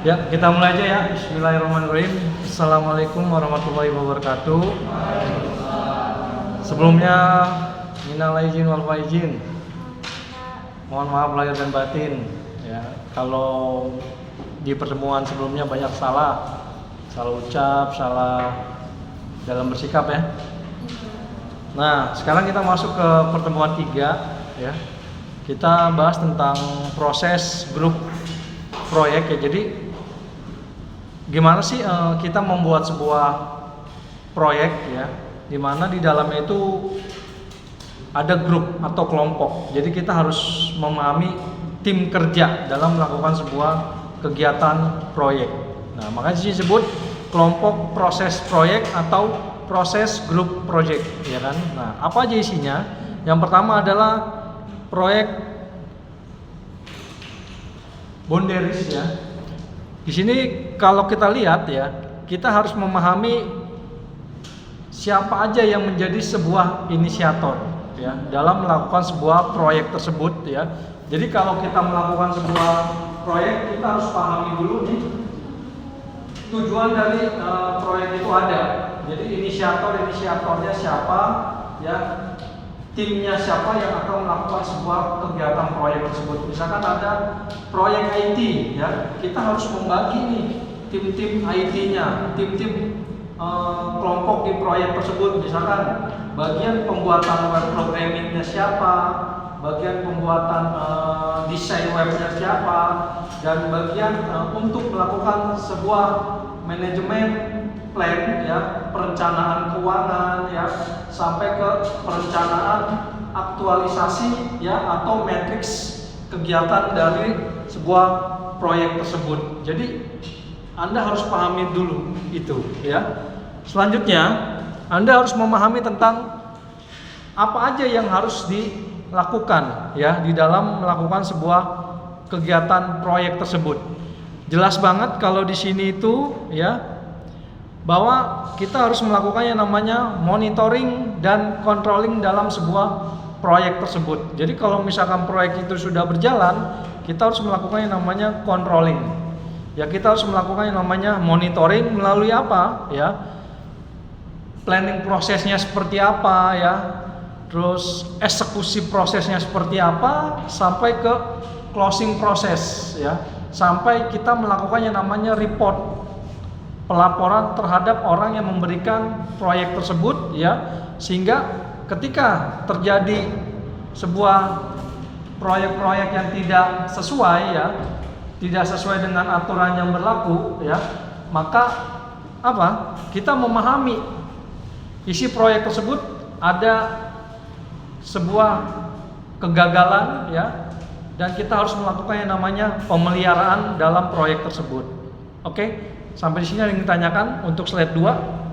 Ya, kita mulai aja ya. Bismillahirrahmanirrahim. Assalamualaikum warahmatullahi wabarakatuh. Sebelumnya, minal aizin wal faizin. Mohon maaf lahir dan batin. Ya, kalau di pertemuan sebelumnya banyak salah ucap, salah dalam bersikap ya. Nah, sekarang kita masuk ke pertemuan 3 ya. Kita bahas tentang proses grup proyek ya. Jadi gimana sih kita membuat sebuah proyek ya, dimana di dalamnya itu ada grup atau kelompok. Jadi kita harus memahami tim kerja dalam melakukan sebuah kegiatan proyek. Nah, makanya disebut kelompok proses proyek atau proses grup project ya kan. Nah, apa aja isinya? Yang pertama adalah proyek boundaries ya. Di sini kalau kita lihat ya, kita harus memahami siapa aja yang menjadi sebuah inisiator ya dalam melakukan sebuah proyek tersebut ya. Jadi kalau kita melakukan sebuah proyek, kita harus pahami dulu nih tujuan dari proyek itu ada. Jadi inisiatornya siapa ya, timnya siapa yang akan melakukan sebuah kegiatan proyek tersebut. Misalkan ada proyek IT ya, kita harus membagi nih tim-tim IT-nya, tim-tim kelompok di proyek tersebut. Misalkan bagian pembuatan web programmingnya siapa, bagian pembuatan desain webnya siapa, dan bagian untuk melakukan sebuah manajemen plan ya, perencanaan keuangan ya, sampai ke perencanaan aktualisasi ya atau matriks kegiatan dari sebuah proyek tersebut. Jadi Anda harus pahami dulu itu ya. Selanjutnya Anda harus memahami tentang apa aja yang harus dilakukan ya di dalam melakukan sebuah kegiatan proyek tersebut. Jelas banget kalau di sini itu ya, bahwa kita harus melakukan yang namanya monitoring dan controlling dalam sebuah proyek tersebut. Jadi kalau misalkan proyek itu sudah berjalan, kita harus melakukan yang namanya controlling. Ya, kita harus melakukan yang namanya monitoring melalui apa? Ya, planning prosesnya seperti apa ya, terus eksekusi prosesnya seperti apa, sampai ke closing proses ya, sampai kita melakukan yang namanya report, pelaporan terhadap orang yang memberikan proyek tersebut ya, sehingga ketika terjadi sebuah proyek-proyek yang tidak sesuai ya, tidak sesuai dengan aturan yang berlaku ya, maka apa? Kita memahami isi proyek tersebut ada sebuah kegagalan ya, dan kita harus melakukan yang namanya pemeliharaan dalam proyek tersebut. Oke? Sampai di sini ada yang ditanyakan untuk slide 2.